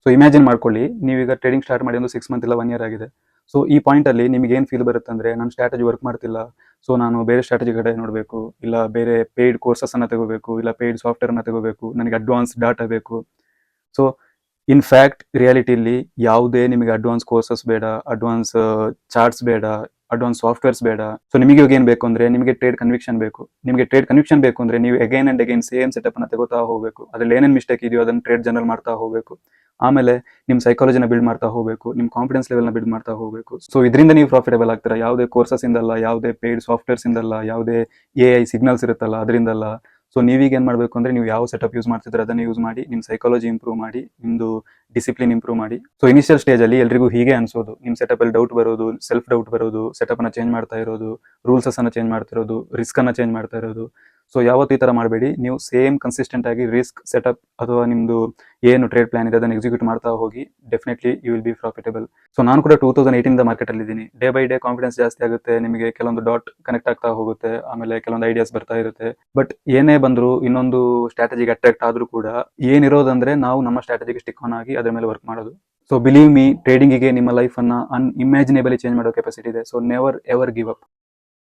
So imagine ಮಾಡ್ಕೊಳ್ಳಿ, ನೀವೀಗ trading start ಮಾಡಿ ಒಂದು 6 ಮಂತ್ ಇಲ್ಲ 1 ಇಯರ್ ಆಗಿದೆ. ಸೊ ಈ ಪಾಯಿಂಟಲ್ಲಿ ನಿಮಗೆ ಏನು ಫೀಲ್ ಬರುತ್ತೆ ಅಂದರೆ, ನನ್ನ ಸ್ಟ್ರಾಟಜಿ ವರ್ಕ್ ಮಾಡ್ತಿಲ್ಲ, ಸೊ ನಾನು ಬೇರೆ ಸ್ಟ್ರಾಟಜಿ ಕಡೆ ನೋಡಬೇಕು, ಇಲ್ಲ ಬೇರೆ ಪೇಯ್ಡ್ ಕೋರ್ಸಸನ್ನು ತಗೋಬೇಕು, ಇಲ್ಲ ಪೇಯ್ಡ್ ಸಾಫ್ಟ್ವೇರನ್ನು ತಗೋಬೇಕು, ನನಗೆ ಅಡ್ವಾನ್ಸ್ ಡಾಟಾ ಬೇಕು. ಸೊ ಇನ್ಫ್ಯಾಕ್ಟ್ ರಿಯಾಲಿಟಿಲಿ ಯಾವುದೇ ನಿಮಗೆ ಅಡ್ವಾನ್ಸ್ ಕೋರ್ಸಸ್ ಬೇಡ, ಅಡ್ವಾನ್ಸ್ ಚಾರ್ಟ್ಸ್ ಬೇಡ, ಅಡ್ವಾನ್ಸ್ ಸಾಫ್ಟ್ವೇರ್ಸ್ ಬೇಡ. ಸೊ ನಿಮಗೆ ಇವಾಗ ಏನು ಬೇಕು ಅಂದರೆ, ನಿಮಗೆ ಟ್ರೇಡ್ ಕನ್ವಿಕ್ಷನ್ ಬೇಕು. ನಿಮಗೆ ಟ್ರೇಡ್ ಕನ್ವಿಕ್ಷನ್ ಬೇಕು ಅಂದರೆ ನೀವು ಅಗೈನ್ ಆ್ಯಂಡ್ ಅಗೈನ್ ಸೇಮ್ ಸೆಟಪ್ನ ತಗೋತಾ ಹೋಗಬೇಕು. ಅದ್ರಲ್ಲಿ ಏನೇನು ಮಿಸ್ಟೇಕ್ ಇದೆಯೋ ಅದನ್ನು ಟ್ರೇಡ್ ಜನರಲ್ ಮಾಡ್ತಾ ಹೋಗಬೇಕು. ಆಮೇಲೆ ನಿಮ್ಮ ಸೈಕಾಲಜಿನ ಬಿಲ್ಡ್ ಮಾಡ್ತಾ ಹೋಗಬೇಕು, ನಿಮ್ಮ ಕಾನ್ಫಿಡೆನ್ಸ್ ಲೆವೆಲ್ನ ಬಿಲ್ಡ್ ಮಾಡ್ತಾ ಹೋಗಬೇಕು. ಸೊ ಇದರಿಂದ ನೀವು ಪ್ರಾಫಿಟಬಲ್ ಆಗ್ತೀರಾ. ಯಾವುದೇ ಕೋರ್ಸಸ್ ಇಂದಲ್ಲ, ಯಾವುದೇ ಪೇಯ್ಡ್ ಸಾಫ್ಟ್ವೇರ್ಸ್ ಇಂದಲ್ಲ, ಯಾವುದೇ AI ಸಿಗ್ನಲ್ಸ್ ಇರುತ್ತಲ್ಲ ಅದರಿಂದಲ್ಲ. ಸೊ ನೀವೀಗ ಏನು ಮಾಡಬೇಕು ಅಂದರೆ, ನೀವು ಯಾವ ಸೆಟಪ್ ಯೂಸ್ ಮಾಡ್ತಿದ್ರೆ ಅದನ್ನು ಯೂಸ್ ಮಾಡಿ, ನಿಮ್ಮ ಸೈಕಾಲಜಿ ಇಂಪ್ರೂವ್ ಮಾಡಿ, ನಿಮ್ಮದು ಡಿಸಿಪ್ಲಿನ್ ಇಂಪ್ರೂವ್ ಮಾಡಿ. ಸೊ ಇನಿಷಿಯಲ್ ಸ್ಟೇಜಲ್ಲಿ ಎಲ್ರಿಗೂ ಹೀಗೆ ಅನ್ಸೋದು, ನಿಮ್ಮ ಸೆಟಪಲ್ಲಿ ಡೌಟ್ ಬರೋದು, ಸೆಲ್ಫ್ ಡೌಟ್ ಬರೋದು, ಸೆಟಪ್ನ ಚೇಂಜ್ ಮಾಡ್ತಾ ಇರೋದು, ರೂಲ್ಸನ್ನು ಚೇಂಜ್ ಮಾಡ್ತಿರೋದು, ರಿಸ್ಕನ್ನು ಚೇಂಜ್ ಮಾಡ್ತಾ ಇರೋದು. ಸೊ ಯಾವತ್ತೂ ಈ ಥರ ಮಾಡಬೇಡಿ. ನೀವು ಸೇಮ್ ಕನ್ಸಿಸ್ಟೆಂಟ್ ಆಗಿ ರಿಸ್ಕ್ ಸೆಟಪ್ ಅಥವಾ ನಿಮ್ಮದು ಏನು ಟ್ರೇಡ್ ಪ್ಲಾನ್ ಇದೆ ಅದನ್ನು ಎಕ್ಸಿಕ್ಯೂಟ್ ಮಾಡ್ತಾ ಹೋಗಿ. Definitely you will be profitable. So ನಾನು ಕೂಡ 2018 ಮಾರ್ಕೆಟಲ್ಲಿ ಇದ್ದೀನಿ. ಡೇ ಬೈ ಡೇ ಕಾನ್ಫಿಡೆನ್ಸ್ ಜಾಸ್ತಿ ಆಗುತ್ತೆ, ನಿಮಗೆ ಕೆಲವೊಂದು ಡಾಟ್ ಕನೆಕ್ಟ್ ಆಗ್ತಾ ಹೋಗುತ್ತೆ, ಆಮೇಲೆ ಕೆಲವೊಂದು ಐಡಿಯಾಸ್ ಬರ್ತಾ ಇರುತ್ತೆ. ಬಟ್ ಏನೇ ಬಂದರೂ, ಇನ್ನೊಂದು ಸ್ಟ್ರಾಟಜಿಗೆ ಅಟ್ರಾಕ್ಟ್ ಆದರೂ ಕೂಡ ಏನಿರೋದಂದರೆ, ನಾವು ನಮ್ಮ ಸ್ಟ್ರಾಟಜಿಗೆ ಸ್ಟಿಕ್ ಆನ್ ಆಗಿ ಅದರ ಮೇಲೆ ವರ್ಕ್ ಮಾಡೋದು. ಸೊ ಬಿಲೀವ್ ಮೀ, ಟ್ರೇಡಿಂಗಿಗೆ ನಿಮ್ಮ ಲೈಫನ್ನು ಅನ್ಇಮ್ಯಾಜಿನೇಬಲಿ ಚೇಂಜ್ ಮಾಡೋ ಕೆಪಾಸಿಟಿ ಇದೆ. So never ever give up.